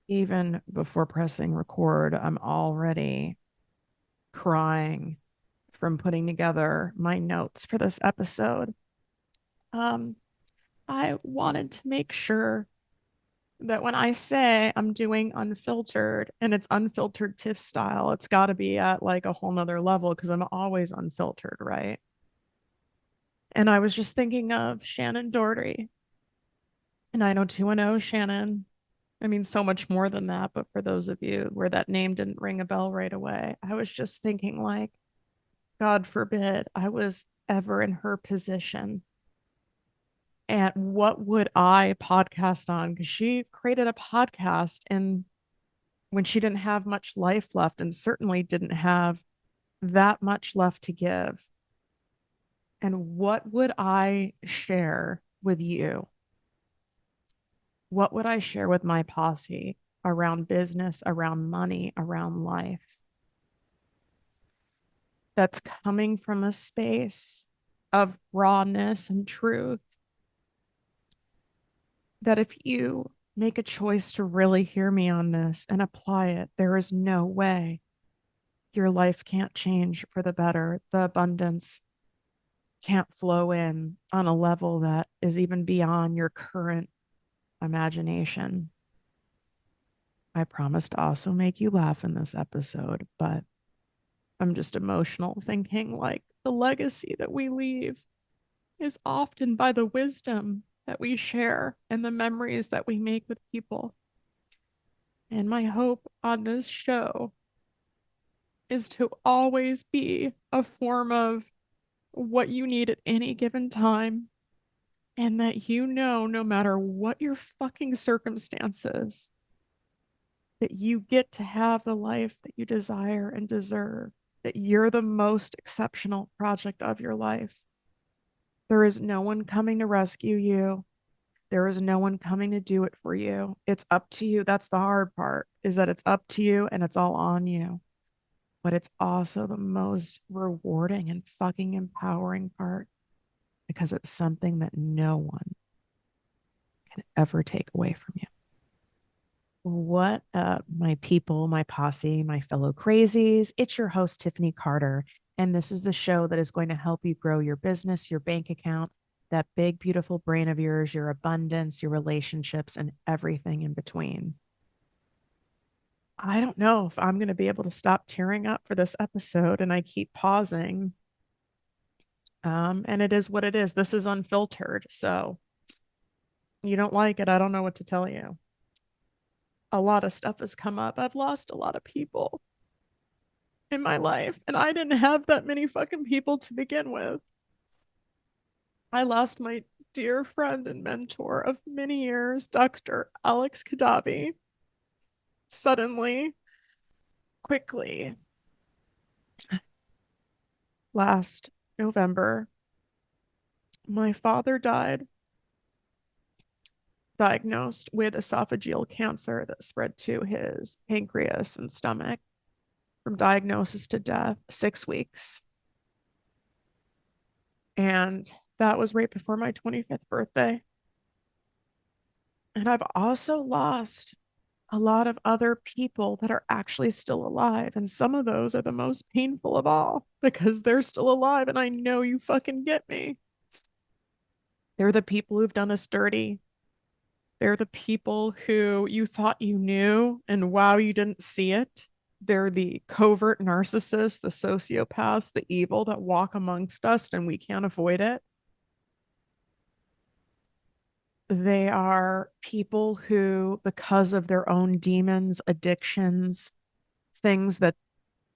Even before pressing record, I'm already crying from putting together my notes for this episode. Um, I wanted to make sure that when I say I'm doing unfiltered and it's unfiltered TIFF style, it's got to be at like a whole nother level because I'm always unfiltered, right? And I was just thinking of Shannon Doherty, 90210 Shannon. I mean, so much more than that, but for those of you where that name didn't ring a bell right away, I was just thinking, like, God forbid I was ever in her position. And what would I podcast on? Because she created a podcast and when she didn't have much life left and certainly didn't have that much left to give. And what would I share with you? What would I share with my posse around business, around money, around life that's coming from a space of rawness and truth? That if you make a choice to really hear me on this and apply it, there is no way your life can't change for the better. The abundance can't flow in on a level that is even beyond your current imagination. I promise to also make you laugh in this episode, but I'm just emotional thinking like the legacy that we leave is often by the wisdom that we share and the memories that we make with people. And my hope on this show is to always be a form of what you need at any given time. And that no matter what your fucking circumstances, that you get to have the life that you desire and deserve, that you're the most exceptional project of your life. There is no one coming to rescue you. There is no one coming to do it for you. It's up to you. That's the hard part, is that it's up to you and it's all on you. But it's also the most rewarding and fucking empowering part because it's something that no one can ever take away from you. What up, my people, my posse, my fellow crazies? It's your host, Tiffany Carter. And this is the show that is going to help you grow your business, your bank account, that big, beautiful brain of yours, your abundance, your relationships, and everything in between. I don't know if I'm going to be able to stop tearing up for this episode, and I keep pausing. And it is what it is. This is unfiltered. So you don't like it. I don't know what to tell you. A lot of stuff has come up. I've lost a lot of people in my life, and I didn't have that many fucking people to begin with. I lost my dear friend and mentor of many years, Dr. Alex Kadabi, suddenly, quickly, last November. My father died, diagnosed with esophageal cancer that spread to his pancreas and stomach. From diagnosis to death, 6 weeks. And that was right before my 25th birthday. And I've also lost a lot of other people that are actually still alive. And some of those are the most painful of all because they're still alive. And I know you fucking get me. They're the people who've done us dirty. They're the people who you thought you knew and wow, you didn't see it. They're the covert narcissists, the sociopaths, the evil that walk amongst us and we can't avoid it. They are people who, because of their own demons, addictions, things that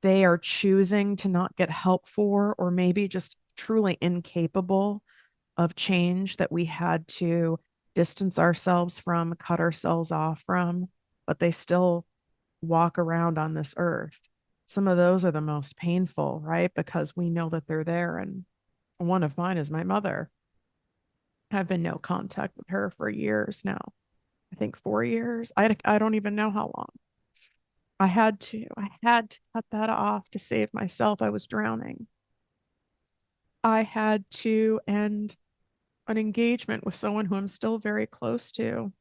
they are choosing to not get help for, or maybe just truly incapable of change, that we had to distance ourselves from, cut ourselves off from, but they still walk around on this earth. Some of those are the most painful, right? Because we know that they're there. And one of mine is my mother. I've been no contact with her for years now. I think 4 years. I don't even know how long. I had to cut that off to save myself. I was drowning. I had to end an engagement with someone who I'm still very close to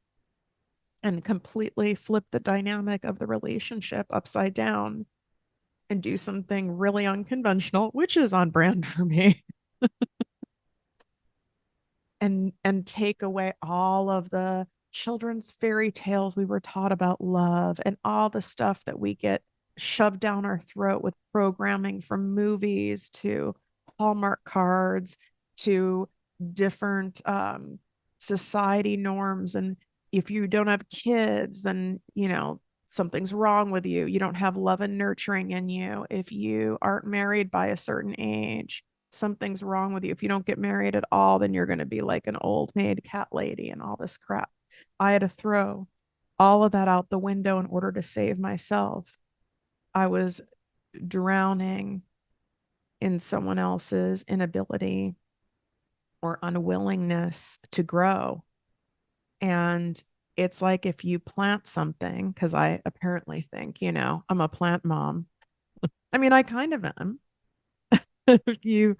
and completely flip the dynamic of the relationship upside down and do something really unconventional, which is on brand for me, and take away all of the children's fairy tales we were taught about love and all the stuff that we get shoved down our throat with programming from movies to Hallmark cards to different society norms. And if you don't have kids, then, something's wrong with you. You don't have love and nurturing in you. If you aren't married by a certain age, something's wrong with you. If you don't get married at all, then you're going to be like an old maid cat lady and all this crap. I had to throw all of that out the window in order to save myself. I was drowning in someone else's inability or unwillingness to grow. And it's like if you plant something, because I apparently think, I'm a plant mom. I mean, I kind of am. If you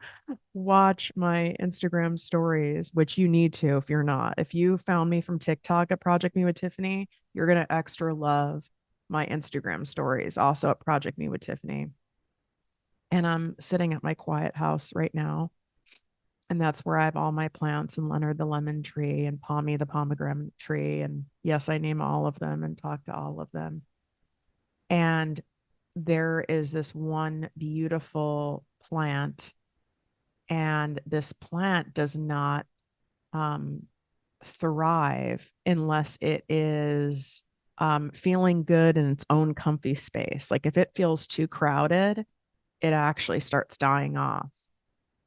watch my Instagram stories, which you need to if you're not. If you found me from TikTok at Project Me with Tiffany, you're going to extra love my Instagram stories, also at Project Me with Tiffany. And I'm sitting at my quiet house right now. And that's where I have all my plants and Leonard the lemon tree and Pommy the pomegranate tree. And yes, I name all of them and talk to all of them. And there is this one beautiful plant, and this plant does not um, thrive unless it is feeling good in its own comfy space. Like if it feels too crowded, it actually starts dying off.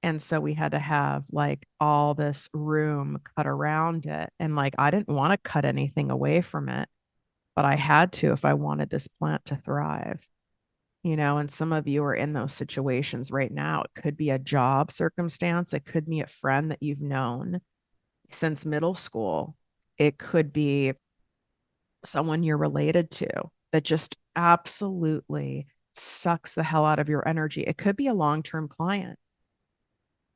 And so we had to have like all this room cut around it. And like I didn't want to cut anything away from it, but I had to if I wanted this plant to thrive. And some of you are in those situations right now. It could be a job circumstance, it could be a friend that you've known since middle school. It could be someone you're related to that just absolutely sucks the hell out of your energy. It could be a long term client,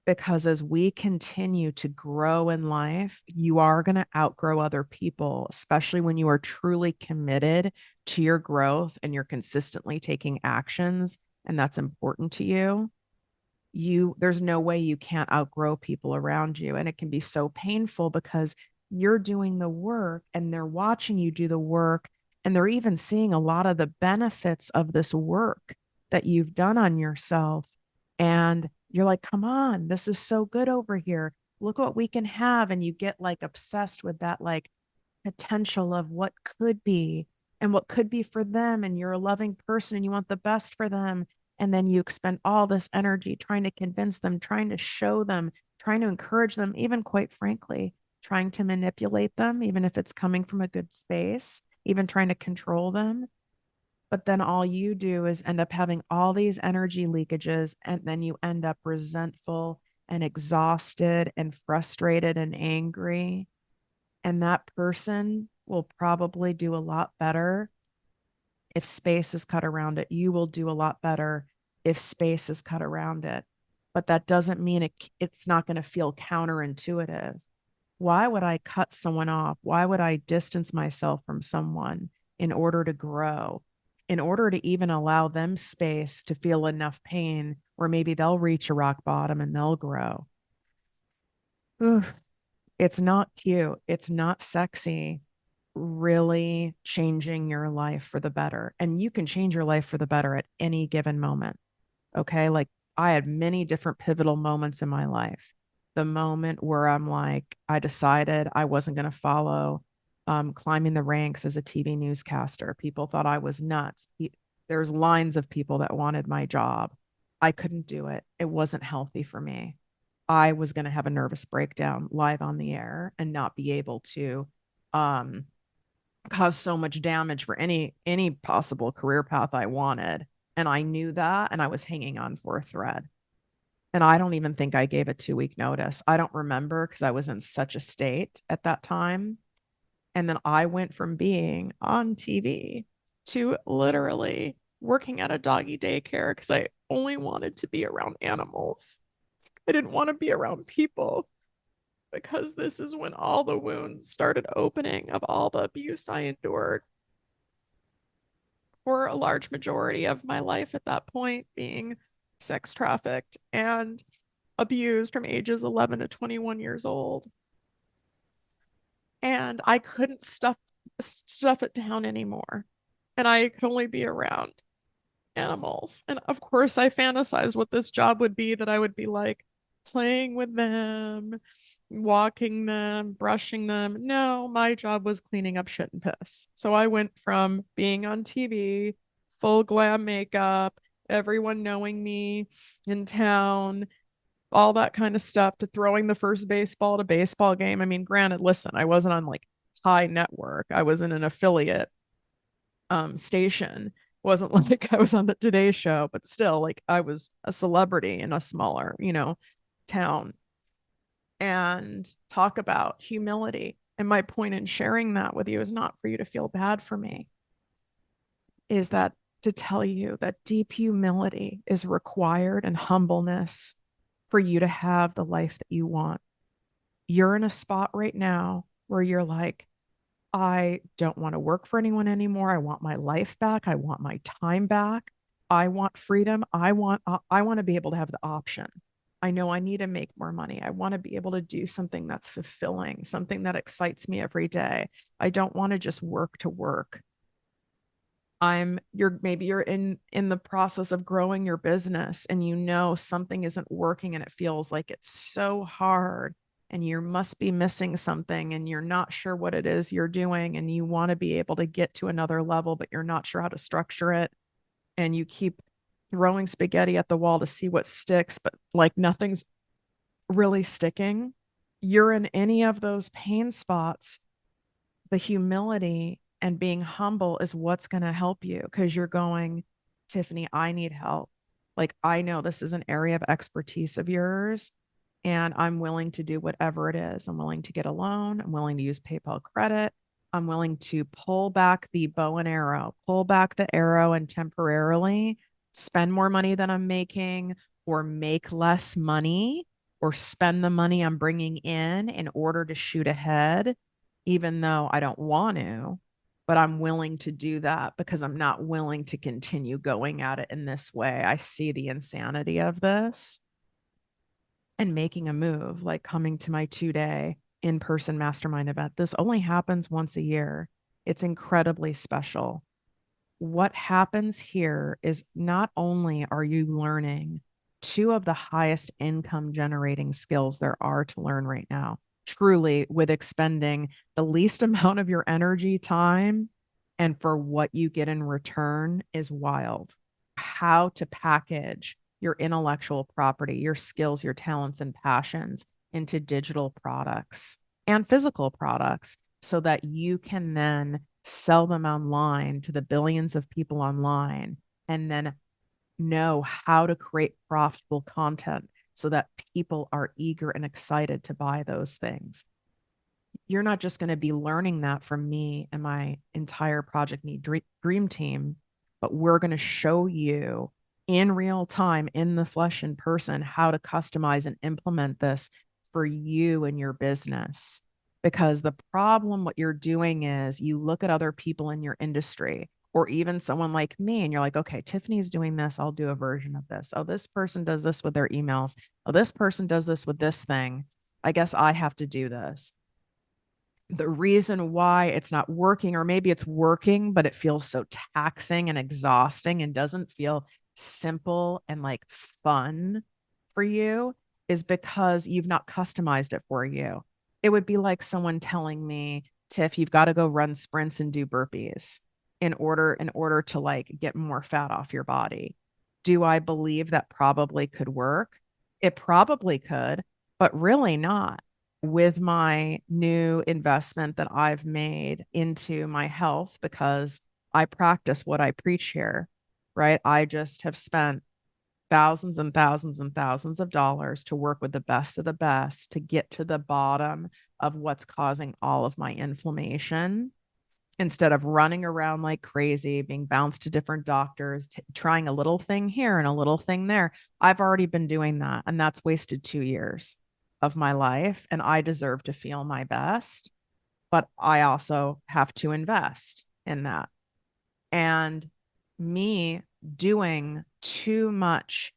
because as we continue to grow in life, you are going to outgrow other people, especially when you are truly committed to your growth and you're consistently taking actions. And that's important to you. There's no way you can't outgrow people around you. And it can be so painful because you're doing the work and they're watching you do the work, and they're even seeing a lot of the benefits of this work that you've done on yourself. And you're like, come on, this is so good over here. Look what we can have. And you get like obsessed with that, like potential of what could be and what could be for them. And you're a loving person and you want the best for them. And then you expend all this energy trying to convince them, trying to show them, trying to encourage them, even quite frankly, trying to manipulate them, even if it's coming from a good space, even trying to control them. But then all you do is end up having all these energy leakages, and then you end up resentful and exhausted and frustrated and angry. And that person will probably do a lot better if space is cut around it. You will do a lot better if space is cut around it. But that doesn't mean it's not going to feel counterintuitive. Why would I cut someone off? Why would I distance myself from someone in order to grow? In order to even allow them space to feel enough pain where maybe they'll reach a rock bottom and they'll grow. Oof, it's not cute. It's not sexy, really changing your life for the better. And you can change your life for the better at any given moment. Okay. Like I had many different pivotal moments in my life. The moment where I'm like, I decided I wasn't going to follow climbing the ranks as a TV newscaster. People thought I was nuts. There's lines of people that wanted my job. I couldn't do it. It wasn't healthy for me. I was going to have a nervous breakdown live on the air and not be able to um, cause so much damage for any possible career path I wanted. And I knew that, and I was hanging on for a thread. And I don't even think I gave a 2 week notice. I don't remember because I was in such a state at that time. And then I went from being on TV to literally working at a doggy daycare because I only wanted to be around animals. I didn't want to be around people. because this is when all the wounds started opening of all the abuse I endured for a large majority of my life at that point, being sex trafficked and abused from ages 11 to 21 years old. And I couldn't stuff it down anymore. And I could only be around animals. And of course, I fantasized what this job would be, that I would be like playing with them, walking them, brushing them. No, my job was cleaning up shit and piss. So I went from being on TV, full glam makeup, everyone knowing me in town, all that kind of stuff, to throwing the first baseball at a baseball game. I mean, granted, listen, I wasn't on like high network. I was in an affiliate station. It wasn't like I was on the Today Show, but still, like, I was a celebrity in a smaller, town. And talk about humility. And my point in sharing that with you is not for you to feel bad for me, is that to tell you that deep humility is required, and humbleness, for you to have the life that you want. You're in a spot right now where you're like, I don't want to work for anyone anymore. I want my life back. I want my time back. I want freedom. I want to be able to have the option. I know I need to make more money. I want to be able to do something that's fulfilling, something that excites me every day. I don't want to just work to work. Maybe you're in the process of growing your business, and something isn't working, and it feels like it's so hard, and you must be missing something, and you're not sure what it is you're doing, and you want to be able to get to another level, but you're not sure how to structure it, and you keep throwing spaghetti at the wall to see what sticks, but like nothing's really sticking. You're in any of those pain spots, the humility and being humble is what's going to help you, because you're going, Tiffany, I need help. Like, I know this is an area of expertise of yours, and I'm willing to do whatever it is. I'm willing to get a loan. I'm willing to use PayPal credit. I'm willing to pull back the bow and arrow, pull back the arrow, and temporarily spend more money than I'm making, or make less money, or spend the money I'm bringing in order to shoot ahead, even though I don't want to. But I'm willing to do that because I'm not willing to continue going at it in this way. I see the insanity of this, and making a move, like coming to my 2-day in-person mastermind event. This only happens once a year. It's incredibly special. What happens here is, not only are you learning two of the highest income generating skills there are to learn right now, truly, with expending the least amount of your energy, time, and for what you get in return is wild. How to package your intellectual property, your skills, your talents, and passions into digital products and physical products, so that you can then sell them online to the billions of people online, and then know how to create profitable content so that people are eager and excited to buy those things. You're not just going to be learning that from me and my entire ProjectME dream team, but we're going to show you in real time, in the flesh, in person, how to customize and implement this for you and your business. Because the problem, what you're doing is, you look at other people in your industry, or even someone like me, and you're like, okay, Tiffany's doing this. I'll do a version of this. Oh, this person does this with their emails. Oh, this person does this with this thing. I guess I have to do this. The reason why it's not working, or maybe it's working, but it feels so taxing and exhausting and doesn't feel simple and like fun for you, is because you've not customized it for you. It would be like someone telling me, Tiff, you've got to go run sprints and do burpees in order to like get more fat off your body. Do I believe that probably could work? It probably could, but really not. With my new investment that I've made into my health, because I practice what I preach here, right? I just have spent thousands and thousands and thousands of dollars to work with the best of the best to get to the bottom of what's causing all of my inflammation, instead of running around like crazy, being bounced to different doctors, trying a little thing here and a little thing there. I've already been doing that, and that's wasted 2 years of my life and I deserve to feel my best, but I also have to invest in that. And me doing too much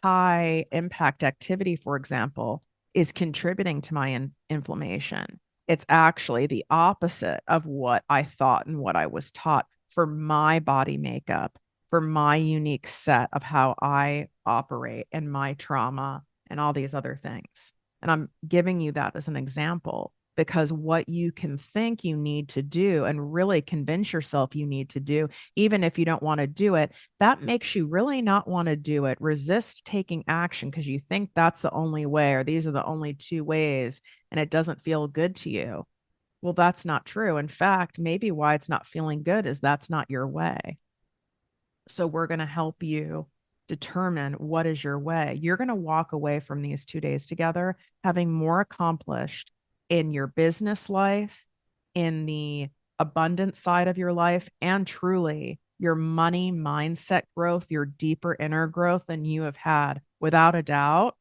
high impact activity, for example, is contributing to my inflammation. It's actually the opposite of what I thought and what I was taught for my body makeup, for my unique set of how I operate and my trauma and all these other things. And I'm giving you that as an example because what you can think you need to do and really convince yourself you need to do, even if you don't want to do it, that makes you really not want to do it. Resist taking action because you think that's the only way, or these are the only two ways, and it doesn't feel good to you. Well, that's not true. In fact, maybe why it's not feeling good is that's not your way. So we're going to help you determine what is your way. You're going to walk away from these 2 days together having more accomplished in your business life, in the abundant side of your life, and truly your money mindset growth, your deeper inner growth than you have had without a doubt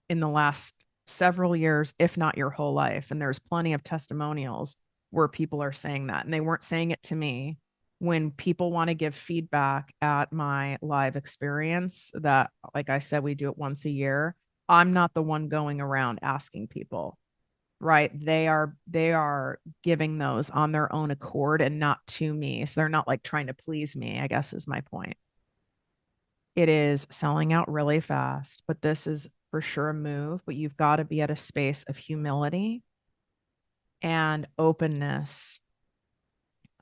in the last several years, if not your whole life. And there's plenty of testimonials where people are saying that. And they weren't saying it to me. When people want to give feedback at my live experience, that, like I said, we do it once a year, I'm not the one going around asking people, right? They are giving those on their own accord and not to me. So they're not like trying to please me, I guess is my point. It is selling out really fast, but this is for sure a move, but you've got to be at a space of humility and openness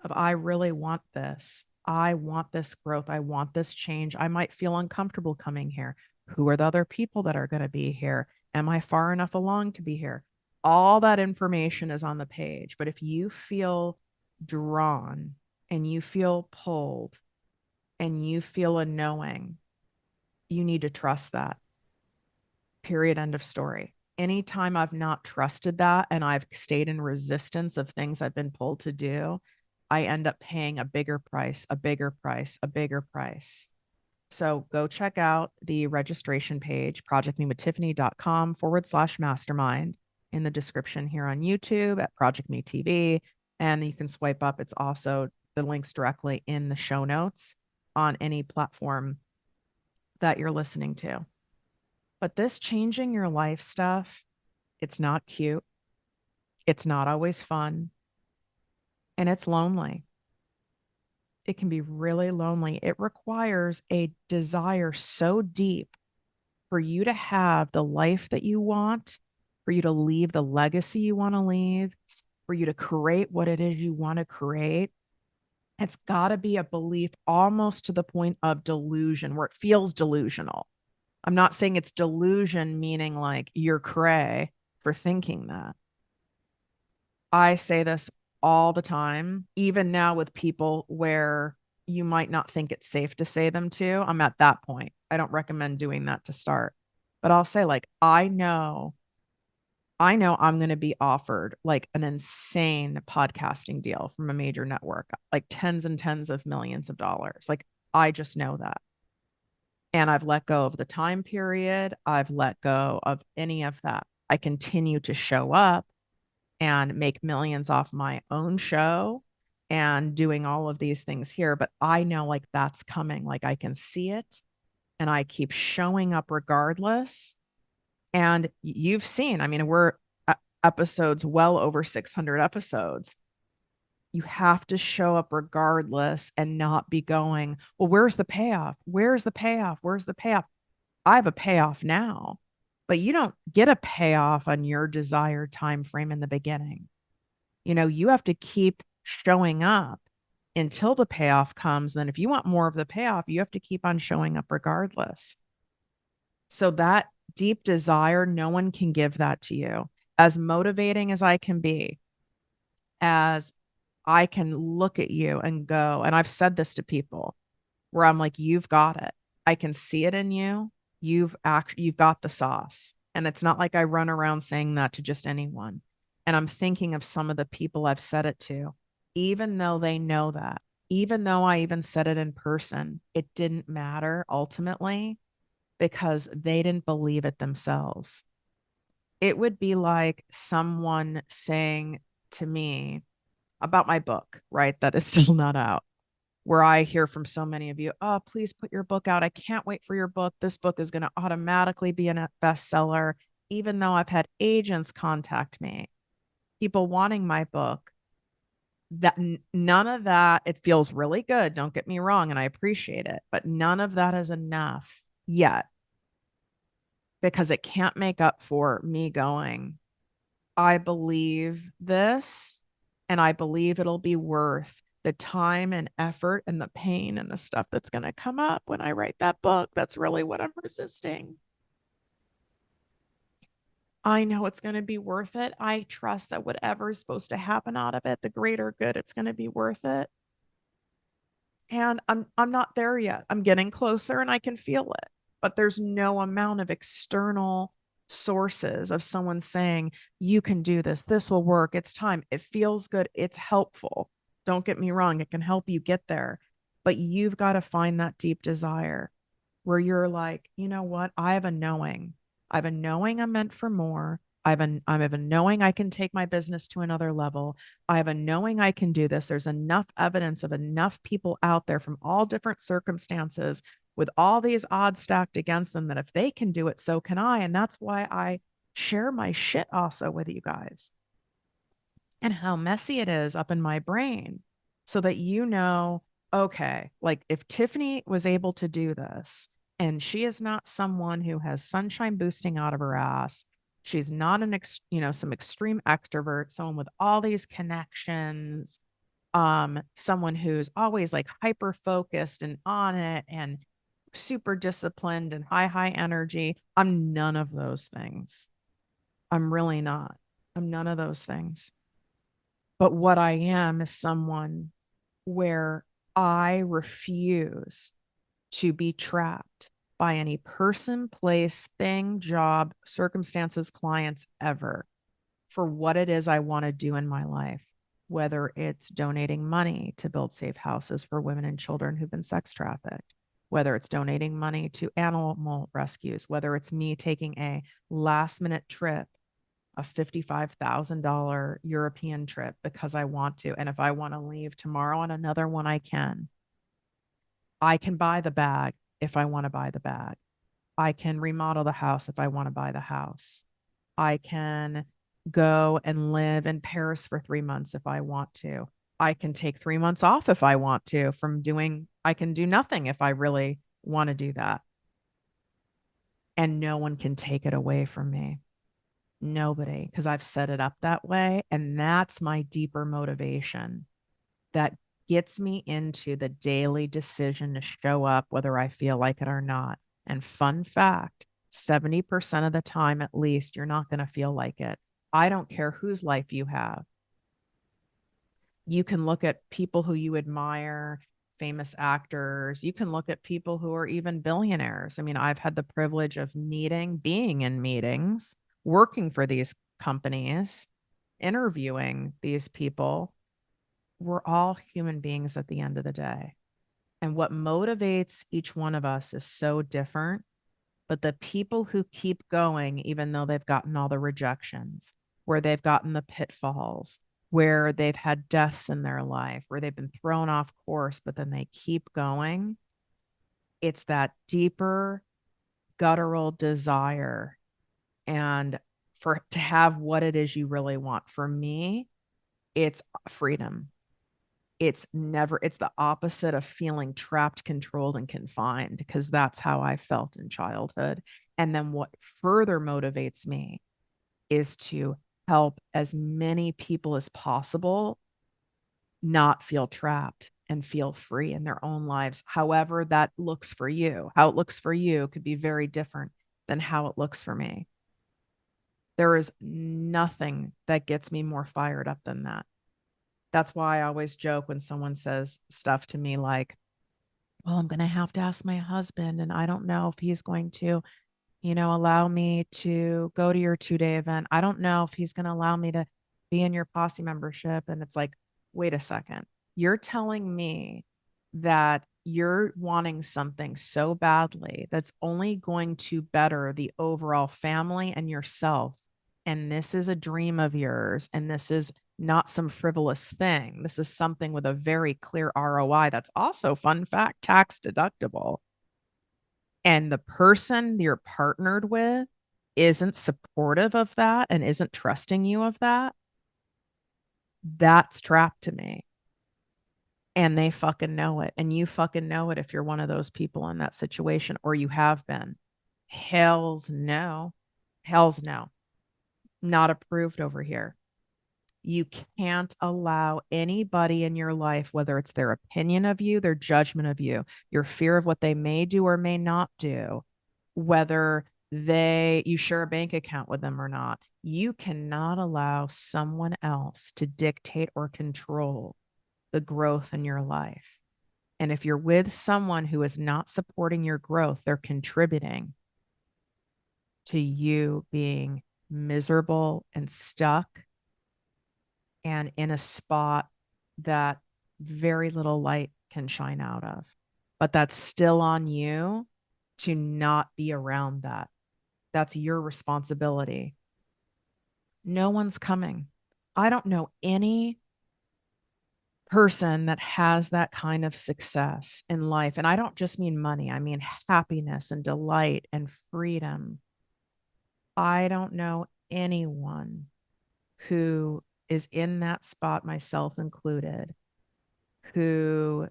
of, I really want this. I want this growth. I want this change. I might feel uncomfortable coming here. Who are the other people that are going to be here? Am I far enough along to be here? All that information is on the page. But if you feel drawn and you feel pulled and you feel a knowing, you need to trust that. Period. End of story. Anytime I've not trusted that and I've stayed in resistance of things I've been pulled to do, I end up paying a bigger price, a bigger price, a bigger price. So go check out the registration page, projectmewithtiffany.com/mastermind in the description here on YouTube at ProjectMe TV. And you can swipe up. It's also the links directly in the show notes on any platform that you're listening to. But this changing your life stuff, it's not cute. It's not always fun. And it's lonely. It can be really lonely. It requires a desire so deep for you to have the life that you want, for you to leave the legacy you want to leave, for you to create what it is you want to create. It's got to be a belief almost to the point of delusion, where it feels delusional. I'm not saying it's delusion, meaning like you're cray for thinking that. I say this all the time, even now with people where you might not think it's safe to say them to. I'm at that point. I don't recommend doing that to start. But I'll say, like, I know I'm going to be offered like an insane podcasting deal from a major network, like tens and tens of millions of dollars. Like, I just know that. And I've let go of the time period. I've let go of any of that. I continue to show up and make millions off my own show and doing all of these things here. But I know like that's coming. Like I can see it and I keep showing up regardless. And you've seen, I mean, we're episodes well over 600 episodes. You have to show up regardless and not be going, well, where's the payoff? Where's the payoff? Where's the payoff? I have a payoff now, but you don't get a payoff on your desired time frame in the beginning. You have to keep showing up until the payoff comes. Then if you want more of the payoff, you have to keep on showing up regardless. So that deep desire, no one can give that to you. As motivating as I can be, as I can look at you and go, and I've said this to people where I'm like, you've got it. I can see it in you. You've got the sauce. And it's not like I run around saying that to just anyone. And I'm thinking of some of the people I've said it to, even though they know that, even though I even said it in person, it didn't matter ultimately because they didn't believe it themselves. it would be like someone saying to me about my book, right? That is still not out, where I hear from so many of you, oh, please put your book out. I can't wait for your book. This book is going to automatically be a bestseller, even though I've had agents contact me, people wanting my book. That none of that, it feels really good. Don't get me wrong. And I appreciate it, but none of that is enough yet because it can't make up for me going, I believe this and I believe it'll be worth the time and effort and the pain and the stuff that's going to come up when I write that book. That's really what I'm resisting. I know it's going to be worth it. I trust that whatever is supposed to happen out of it, the greater good, it's going to be worth it. And I'm not there yet. I'm getting closer and I can feel it. But there's no amount of external sources of someone saying, you can do this. This will work. It's time. It feels good. It's helpful. Don't get me wrong. It can help you get there. But you've got to find that deep desire where you're like, you know what? I have a knowing. I have a knowing I'm meant for more. I have a knowing I can take my business to another level. I have a knowing I can do this. There's enough evidence of enough people out there from all different circumstances with all these odds stacked against them that if they can do it, so can I. And that's why I share my shit also with you guys and how messy it is up in my brain so that you know, okay, like if Tiffany was able to do this and she is not someone who has sunshine boosting out of her ass, she's not some extreme extrovert, someone with all these connections, someone who's always like hyper focused and on it and super disciplined and high energy. I'm none of those things. I'm really not. I'm none of those things. But what I am is someone where I refuse to be trapped by any person, place, thing, job, circumstances, clients ever for what it is I want to do in my life, whether it's donating money to build safe houses for women and children who've been sex trafficked, whether it's donating money to animal rescues, whether it's me taking a last minute trip, a $55,000 European trip because I want to. And if I want to leave tomorrow on another one, I can. I can buy the bag if I want to buy the bag. I can remodel the house if I want to buy the house. I can go and live in Paris for 3 months if I want to. I can take 3 months off if I want to from doing, I can do nothing if I really want to do that. And no one can take it away from me. Nobody, because I've set it up that way. And that's my deeper motivation that gets me into the daily decision to show up, whether I feel like it or not. And fun fact, 70% of the time, at least, you're not going to feel like it. I don't care whose life you have. You can look at people who you admire, famous actors. You can look at people who are even billionaires. I mean, I've had the privilege of being in meetings, working for these companies, interviewing these people. We're all human beings at the end of the day. And what motivates each one of us is so different. But the people who keep going, even though they've gotten all the rejections, where they've gotten the pitfalls, where they've had deaths in their life, where they've been thrown off course, but then they keep going, it's that deeper guttural desire and for to have what it is you really want. For me, it's freedom. It's the opposite of feeling trapped, controlled, and confined, because that's how I felt in childhood. And then what further motivates me is to help as many people as possible not feel trapped and feel free in their own lives. However, that looks for you, how it looks for you could be very different than how it looks for me. There is nothing that gets me more fired up than that. That's why I always joke when someone says stuff to me like, well, I'm going to have to ask my husband, and I don't know if he's going to, allow me to go to your 2-day event. I don't know if he's going to allow me to be in your posse membership. And it's like, wait a second. You're telling me that you're wanting something so badly that's only going to better the overall family and yourself. and this is a dream of yours, and this is not some frivolous thing. This is something with a very clear ROI that's also, fun fact, tax deductible. And the person you're partnered with isn't supportive of that and isn't trusting you of that, that's trapped to me. And they fucking know it. And you fucking know it if you're one of those people in that situation, or you have been. Hell's no. Hell's no. Not approved over here. You can't allow anybody in your life, whether it's their opinion of you, their judgment of you, your fear of what they may do or may not do, whether you share a bank account with them or not. You cannot allow someone else to dictate or control the growth in your life. And if you're with someone who is not supporting your growth, they're contributing to you being miserable and stuck and in a spot that very little light can shine out of. But that's still on you to not be around that. That's your responsibility. No one's coming. I don't know any person that has that kind of success in life. And I don't just mean money, I mean happiness and delight and freedom. I don't know anyone who is in that spot, myself included, who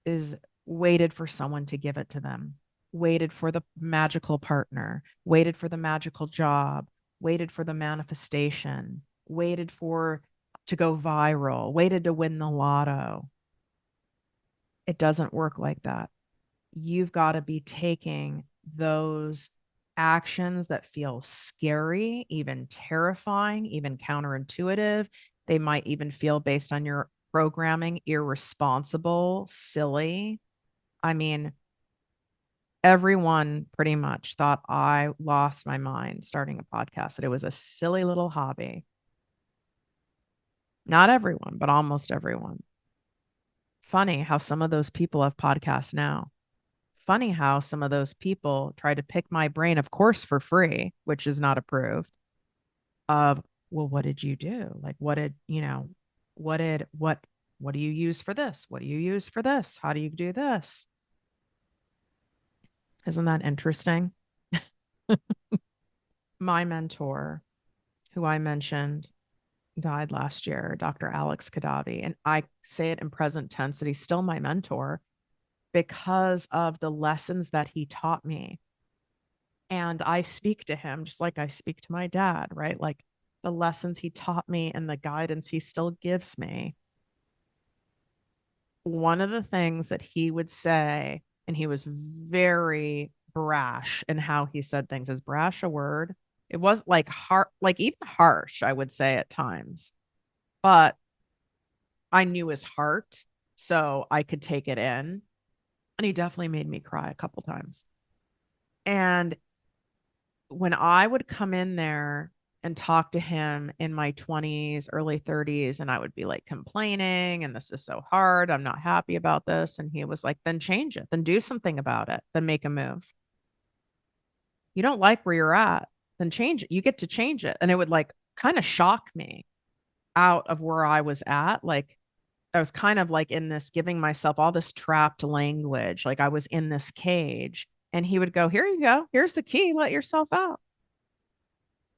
is waited for someone to give it to them, waited for the magical partner, waited for the magical job, waited for the manifestation, waited for to go viral, waited to win the lotto. It doesn't work like that. You've got to be taking those actions that feel scary, even terrifying, even counterintuitive. They might even feel, based on your programming, irresponsible, silly. I mean, everyone pretty much thought I lost my mind starting a podcast, that it was a silly little hobby. Not everyone, but almost everyone. Funny how some of those people have podcasts now. Funny how some of those people try to pick my brain, of course, for free, which is not approved, of, well, what did you do? Like, what do you use for this? What do you use for this? How do you do this? Isn't that interesting? My mentor, who I mentioned, died last year, Dr. Alex Kadavi. And I say it in present tense that he's still my mentor because of the lessons that he taught me. And I speak to him just like I speak to my dad, right? Like the lessons he taught me and the guidance he still gives me. One of the things that he would say, and he was very brash in how he said things. Is brash a word? It was like like even harsh, I would say at times, but I knew his heart, so I could take it in. And he definitely made me cry a couple times. And when I would come in there and talk to him in my 20s, early 30s, and I would be like complaining, and this is so hard, I'm not happy about this. And he was like, then change it, then do something about it, then make a move. You don't like where you're at, then change it. You get to change it. And it would like kind of shock me out of where I was at. Like I was kind of like in this, giving myself all this trapped language. Like I was in this cage. And he would go, here you go. Here's the key. Let yourself out.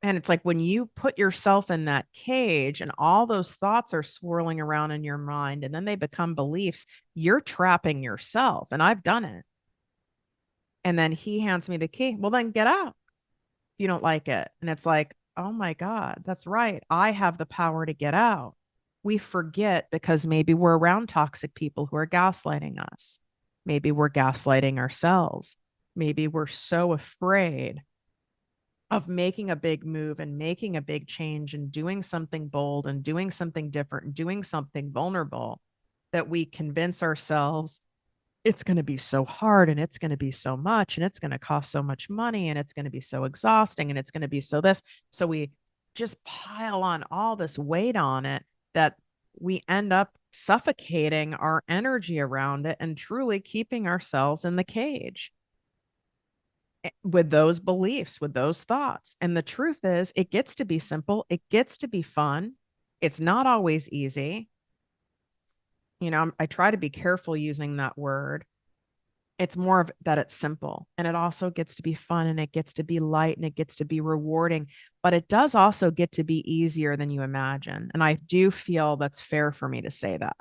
And it's like when you put yourself in that cage and all those thoughts are swirling around in your mind and then they become beliefs, you're trapping yourself. And I've done it. And then he hands me the key. Well, then get out if you don't like it. And it's like, oh my God, that's right. I have the power to get out. We forget because maybe we're around toxic people who are gaslighting us. Maybe we're gaslighting ourselves. Maybe we're so afraid of making a big move and making a big change and doing something bold and doing something different and doing something vulnerable that we convince ourselves it's going to be so hard and it's going to be so much and it's going to cost so much money and it's going to be so exhausting and it's going to be so this. So we just pile on all this weight on it that we end up suffocating our energy around it and truly keeping ourselves in the cage. with those beliefs, with those thoughts. And the truth is, it gets to be simple, it gets to be fun. It's not always easy. I try to be careful using that word. It's more of that it's simple, and it also gets to be fun, and it gets to be light, and it gets to be rewarding, but it does also get to be easier than you imagine. And I do feel that's fair for me to say that,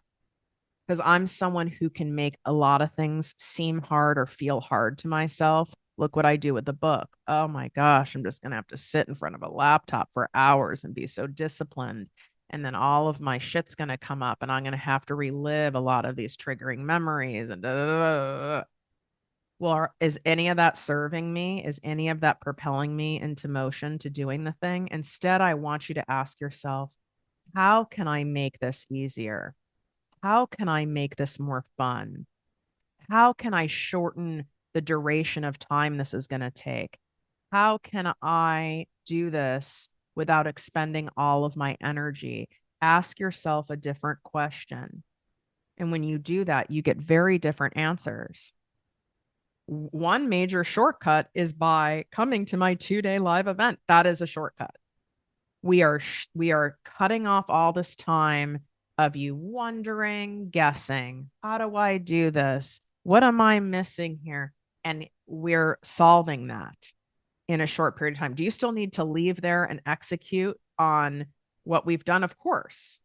because I'm someone who can make a lot of things seem hard or feel hard to myself. Look what I do with the book. Oh my gosh, I'm just going to have to sit in front of a laptop for hours and be so disciplined. And then all of my shit's going to come up, and I'm going to have to relive a lot of these triggering memories and da, da, da, da. Well, is any of that serving me? Is any of that propelling me into motion to doing the thing? Instead, I want you to ask yourself, how can I make this easier? How can I make this more fun? How can I shorten the duration of time this is going to take? How can I do this without expending all of my energy? Ask yourself a different question. And when you do that, you get very different answers. One major shortcut is by coming to my 2-day live event. That is a shortcut. We are cutting off all this time of you wondering, guessing, how do I do this? What am I missing here? And we're solving that in a short period of time. Do you still need to leave there and execute on what we've done? Of course.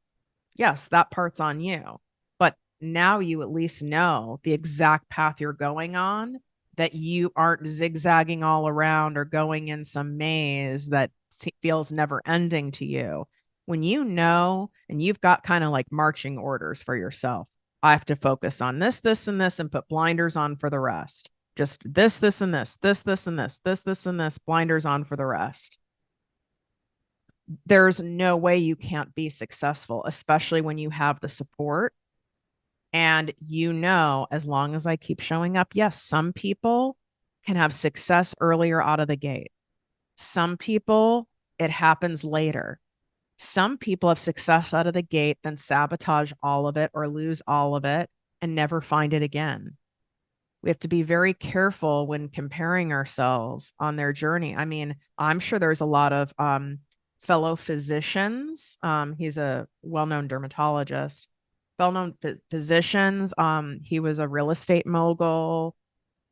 Yes, that part's on you. But now you at least know the exact path you're going on, that you aren't zigzagging all around or going in some maze that feels never ending to you. When you know, and you've got kind of like marching orders for yourself, I have to focus on this, this, and this, and put blinders on for the rest. Just this, and this, and this, and this, blinders on for the rest. There's no way you can't be successful, especially when you have the support. And as long as I keep showing up, yes, some people can have success earlier out of the gate. Some people, it happens later. Some people have success out of the gate, then sabotage all of it or lose all of it and never find it again. We have to be very careful when comparing ourselves on their journey. I mean, I'm sure there's a lot of fellow physicians. He's a well-known dermatologist, well-known physicians. He was a real estate mogul,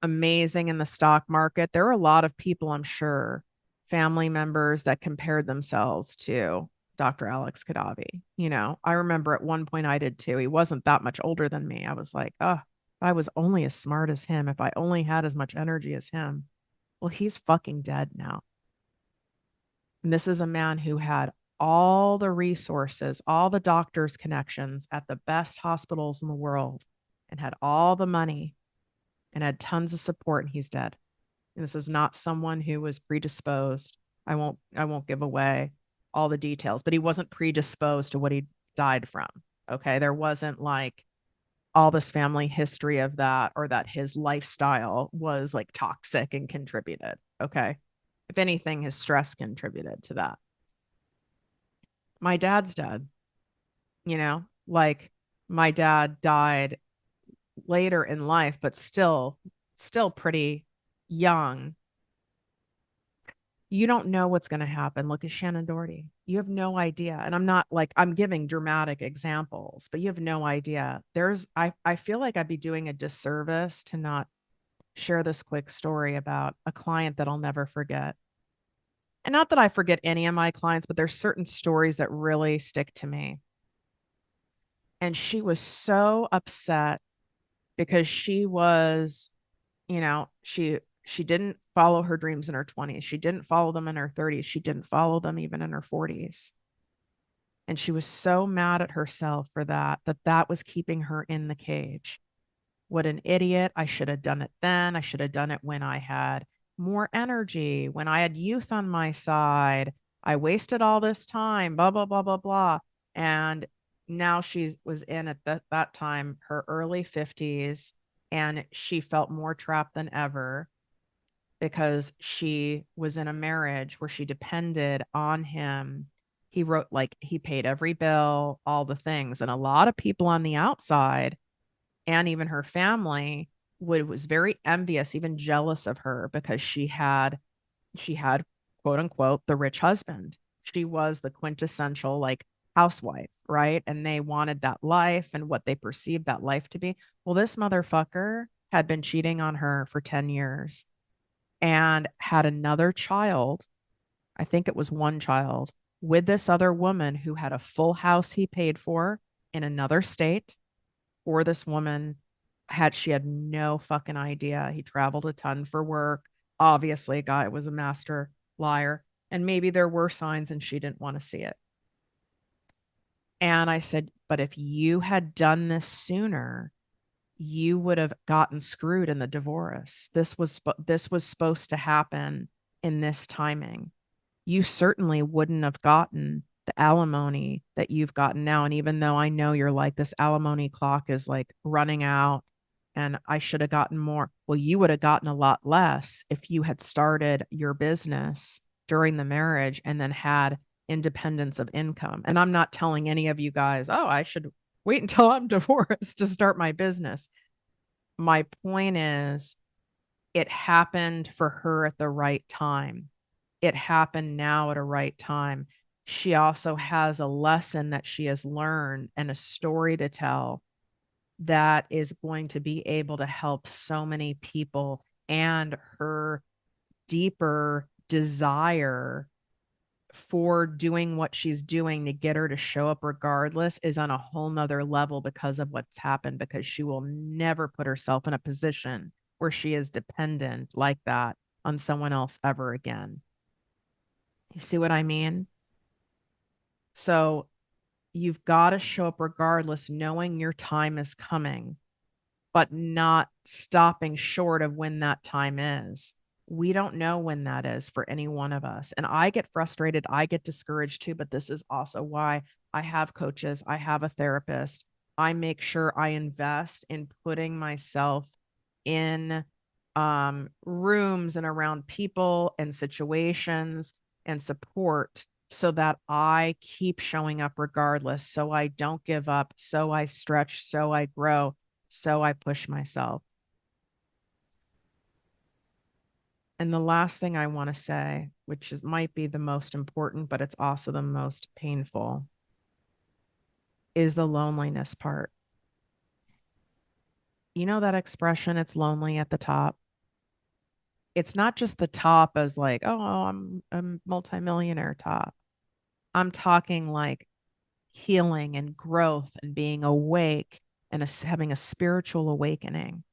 amazing in the stock market. There are a lot of people, I'm sure, family members that compared themselves to Dr. Alex Kadavi. I remember at one point I did too. He wasn't that much older than me. I was like, oh, if I was only as smart as him, if I only had as much energy as him. Well, he's fucking dead now. And this is a man who had all the resources, all the doctors' connections at the best hospitals in the world, and had all the money and had tons of support, and he's dead. And this is not someone who was predisposed. I won't give away all the details, but he wasn't predisposed to what he died from. Okay. There wasn't like all this family history of that, or that his lifestyle was like toxic and contributed. Okay. If anything, his stress contributed to that. My dad's dead, like my dad died later in life, but still pretty young. You don't know what's going to happen. Look at Shannon Doherty. You have no idea. And I'm not like, I'm giving dramatic examples, but you have no idea. I feel like I'd be doing a disservice to not share this quick story about a client that I'll never forget. And not that I forget any of my clients, but there's certain stories that really stick to me. And she was so upset because she was, she didn't follow her dreams in her 20s. She didn't follow them in her 30s. She didn't follow them even in her 40s. And she was so mad at herself for that was keeping her in the cage. What an idiot. I should have done it then. I should have done it when I had more energy, when I had youth on my side. I wasted all this time, blah, blah, blah, blah, blah. And now she was in at that time, her early 50s, and she felt more trapped than ever because she was in a marriage where she depended on him. He paid every bill, all the things. And a lot of people on the outside, and even her family, was very envious, even jealous of her because she had quote unquote the rich husband. She was the quintessential like housewife, right? And they wanted that life and what they perceived that life to be. Well, this motherfucker had been cheating on her for 10 years and had another child. I think it was one child with this other woman who had a full house he paid for in another state. Or this woman she had no fucking idea. He traveled a ton for work. Obviously, guy was a master liar. And maybe there were signs and she didn't want to see it. And I said, but if you had done this sooner, you would have gotten screwed in the divorce. This was supposed to happen in this timing. You certainly wouldn't have gotten the alimony that you've gotten now. And even though I know you're like, this alimony clock is like running out and I should have gotten more. Well, you would have gotten a lot less if you had started your business during the marriage and then had independence of income. And I'm not telling any of you guys, oh, I should wait until I'm divorced to start my business. My point is, it happened for her at the right time. It happened now at a right time. She also has a lesson that she has learned and a story to tell that is going to be able to help so many people. And her deeper desire for doing what she's doing to get her to show up regardless is on a whole nother level because of what's happened, because she will never put herself in a position where she is dependent like that on someone else ever again. You see what I mean? So you've got to show up regardless, knowing your time is coming, but not stopping short of when that time is. We don't know when that is for any one of us. And I get frustrated. I get discouraged too. But this is also why I have coaches, I have a therapist. I make sure I invest in putting myself in rooms and around people and situations and support so that I keep showing up regardless. So I don't give up. So I stretch. So I grow. So I push myself. And the last thing I want to say, which is might be the most important, but it's also the most painful, is the loneliness part. You know that expression, it's lonely at the top. It's not just the top as like, oh, I'm a multimillionaire top. I'm talking like healing and growth and being awake and having a spiritual awakening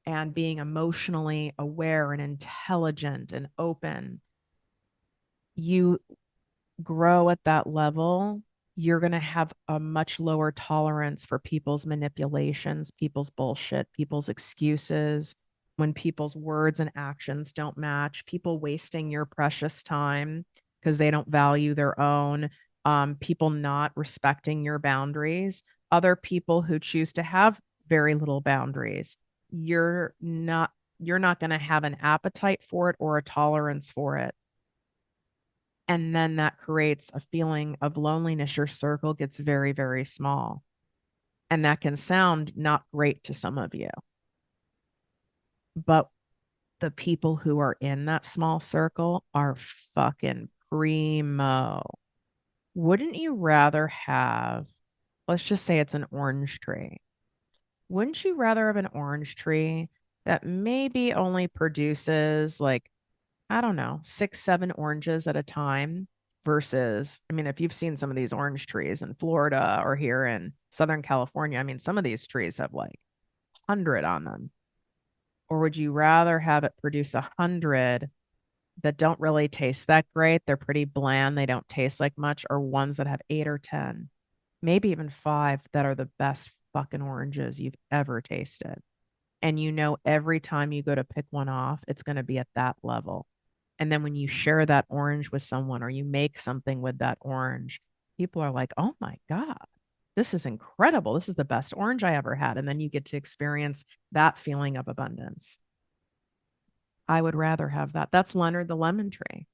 and being emotionally aware and intelligent and open. You grow at that level, you're going to have a much lower tolerance for people's manipulations, people's bullshit, people's excuses, when people's words and actions don't match, people wasting your precious time because they don't value their own, people not respecting your boundaries, other people who choose to have very little boundaries. You're not going to have an appetite for it or a tolerance for it. And then that creates a feeling of loneliness. Your circle gets very, very small. And that can sound not great to some of you. But the people who are in that small circle are fucking primo. Wouldn't you rather have, let's just say it's an orange tree. Wouldn't you rather have an orange tree that maybe only produces like, I don't know, 6, 7 oranges at a time versus, I mean, if you've seen some of these orange trees in Florida or here in Southern California, I mean, some of these trees have like 100 on them. Or would you rather have it produce 100 that don't really taste that great? They're pretty bland. They don't taste like much, or ones that have 8 or 10, maybe even 5 that are the best fucking oranges you've ever tasted. And you know, every time you go to pick one off, it's going to be at that level. And then when you share that orange with someone or you make something with that orange, people are like, oh my God, this is incredible. This is the best orange I ever had. And then you get to experience that feeling of abundance. I would rather have that. That's Leonard the lemon tree.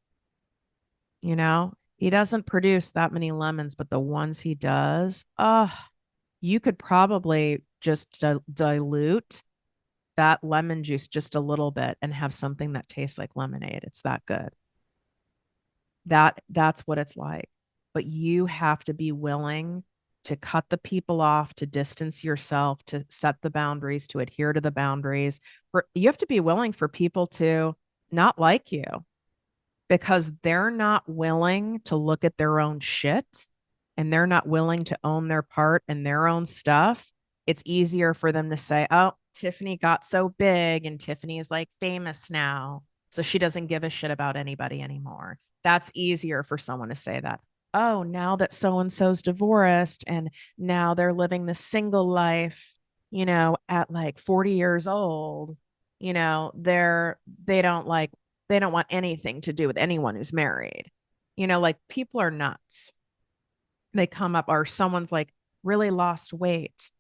You know, he doesn't produce that many lemons, but the ones he does, you could probably just dilute that lemon juice just a little bit and have something that tastes like lemonade. It's that good. That's what it's like. But you have to be willing to cut the people off, to distance yourself, to set the boundaries, to adhere to the boundaries. You have to be willing for people to not like you because they're not willing to look at their own shit and they're not willing to own their part in their own stuff. It's easier for them to say, oh, Tiffany got so big and Tiffany is like famous now. So she doesn't give a shit about anybody anymore. That's easier for someone to say that. Oh, now that so and so's divorced and now they're living the single life, at like 40 years old, they don't like they don't want anything to do with anyone who's married. Like people are nuts. They come up, or someone's like really lost weight,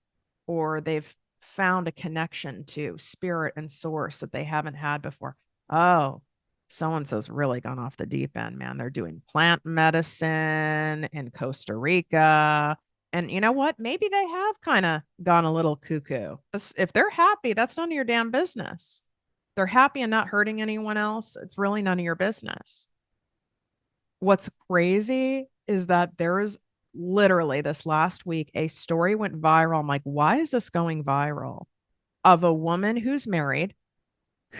or they've found a connection to spirit and source that they haven't had before. Oh, so and so's really gone off the deep end, man. They're doing plant medicine in Costa Rica. And you know what? Maybe they have kind of gone a little cuckoo. If they're happy, that's none of your damn business. They're happy and not hurting anyone else. It's really none of your business. What's crazy is that there is literally this last week, a story went viral. I'm like, why is this going viral? Of a woman who's married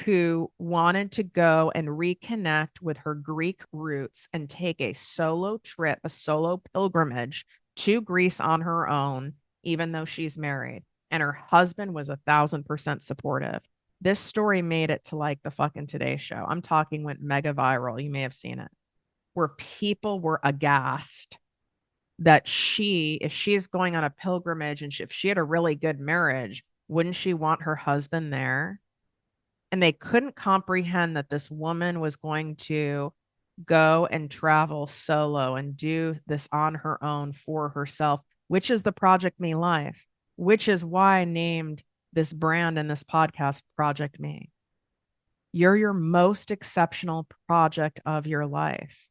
who wanted to go and reconnect with her Greek roots and take a solo trip, a solo pilgrimage to Greece on her own, even though she's married. And her husband was 1,000% supportive. This story made it to like the fucking Today Show. I'm talking went mega viral. You may have seen it, where people were aghast that if she's going on a pilgrimage and if she had a really good marriage, wouldn't she want her husband there? And they couldn't comprehend that this woman was going to go and travel solo and do this on her own for herself, which is the ProjectME life, which is why I named this brand and this podcast Project Me. You're your most exceptional project of your life.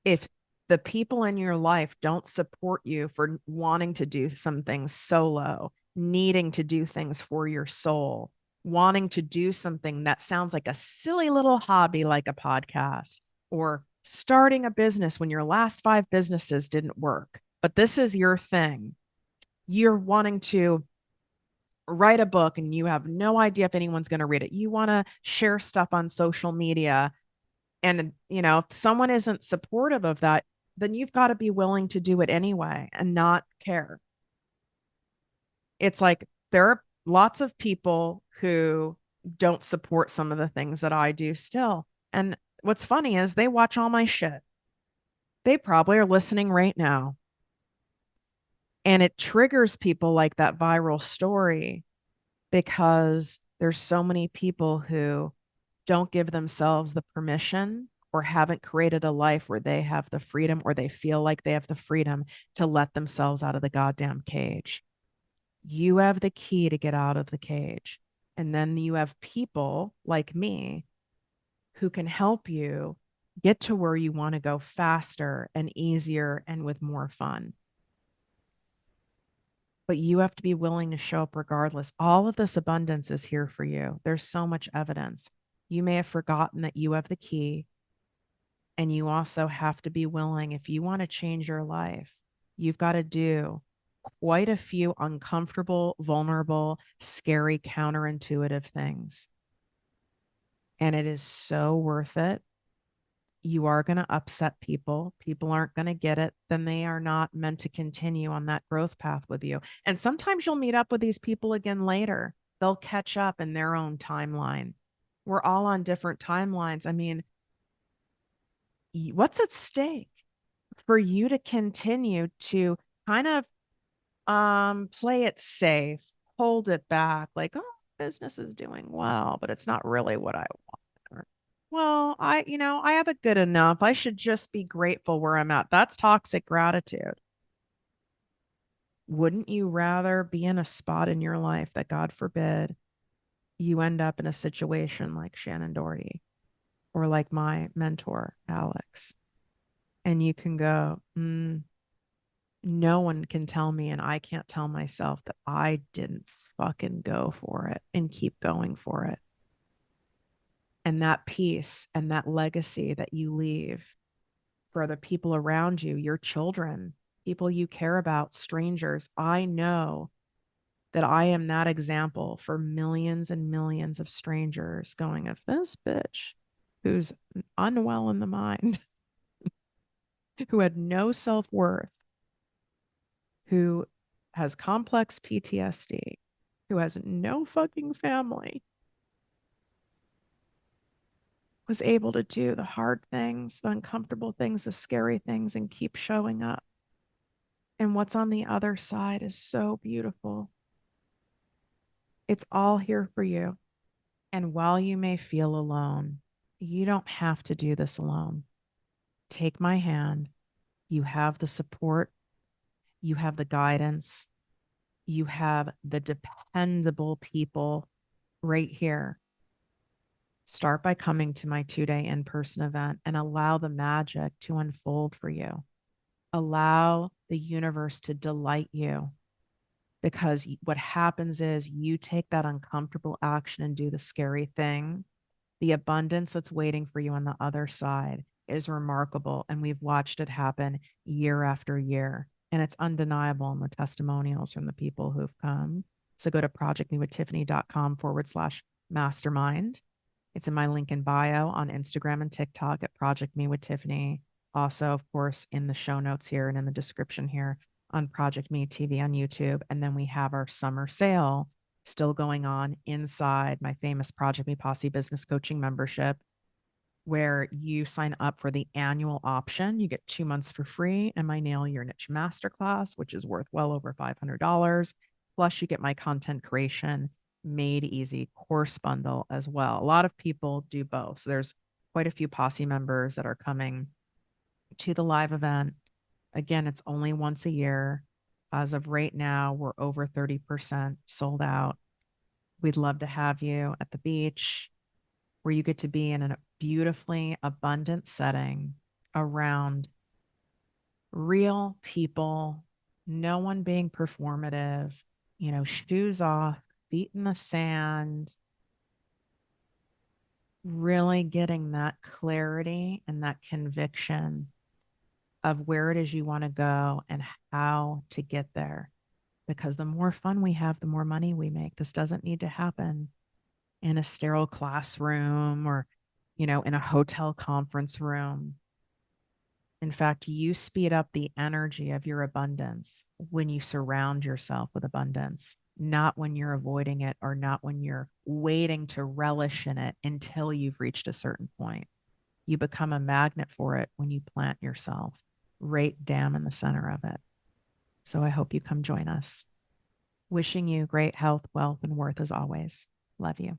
If the people in your life don't support you for wanting to do some things solo, needing to do things for your soul, wanting to do something that sounds like a silly little hobby, like a podcast, or starting a business when your last 5 businesses didn't work, but this is your thing. You're wanting to write a book and you have no idea if anyone's going to read it. You want to share stuff on social media. And, if someone isn't supportive of that, then you've got to be willing to do it anyway and not care. It's like there are lots of people who don't support some of the things that I do still. And what's funny is they watch all my shit. They probably are listening right now. And it triggers people like that viral story because there's so many people who don't give themselves the permission or haven't created a life where they have the freedom or they feel like they have the freedom to let themselves out of the goddamn cage. You have the key to get out of the cage. And then you have people like me who can help you get to where you want to go faster and easier and with more fun. But you have to be willing to show up regardless. All of this abundance is here for you. There's so much evidence. You may have forgotten that you have the key. And you also have to be willing, if you want to change your life, you've got to do quite a few uncomfortable, vulnerable, scary, counterintuitive things. And it is so worth it. You are going to upset people. People aren't going to get it. Then they are not meant to continue on that growth path with you. And sometimes you'll meet up with these people again later. They'll catch up in their own timeline. We're all on different timelines. I mean, what's at stake for you to continue to kind of play it safe, hold it back, like, oh, business is doing well, but it's not really what I want. Or, well, I have it good enough. I should just be grateful where I'm at. That's toxic gratitude. Wouldn't you rather be in a spot in your life that, God forbid, you end up in a situation like Shannon Doherty or like my mentor, Alex, and you can go, no one can tell me, and I can't tell myself that I didn't fucking go for it and keep going for it. And that peace and that legacy that you leave for the people around you, your children, people you care about, strangers. I know that I am that example for millions and millions of strangers going, if this bitch who's unwell in the mind, who had no self worth, who has complex PTSD, who has no fucking family, was able to do the hard things, the uncomfortable things, the scary things, and keep showing up. And what's on the other side is so beautiful. It's all here for you. And while you may feel alone, you don't have to do this alone. Take my hand. You have the support, you have the guidance, you have the dependable people right here. Start by coming to my 2-day in-person event and allow the magic to unfold for you. Allow the universe to delight you, because what happens is you take that uncomfortable action and do the scary thing. The abundance that's waiting for you on the other side is remarkable. And we've watched it happen year after year. And it's undeniable in the testimonials from the people who've come. So go to projectmewithtiffany.com/mastermind. It's in my link in bio on Instagram and TikTok at Project Me with Tiffany. Also, of course, in the show notes here and in the description here on Project Me TV on YouTube. And then we have our summer sale still going on inside my famous Project Me Posse business coaching membership, where you sign up for the annual option. You get 2 months for free and my Nail Your Niche Masterclass, which is worth well over $500. Plus, you get my content creation made easy course bundle as well. A lot of people do both. So there's quite a few Posse members that are coming to the live event. Again, it's only once a year. As of right now, we're over 30% sold out. We'd love to have you at the beach, where you get to be in a beautifully abundant setting around real people, no one being performative, shoes off, feet in the sand, really getting that clarity and that conviction of where it is you want to go and how to get there. Because the more fun we have, the more money we make. This doesn't need to happen in a sterile classroom or, in a hotel conference room. In fact, you speed up the energy of your abundance when you surround yourself with abundance, not when you're avoiding it or not when you're waiting to relish in it until you've reached a certain point. You become a magnet for it when you plant yourself right down in the center of it. So I hope you come join us. Wishing you great health, wealth, and worth as always. Love you.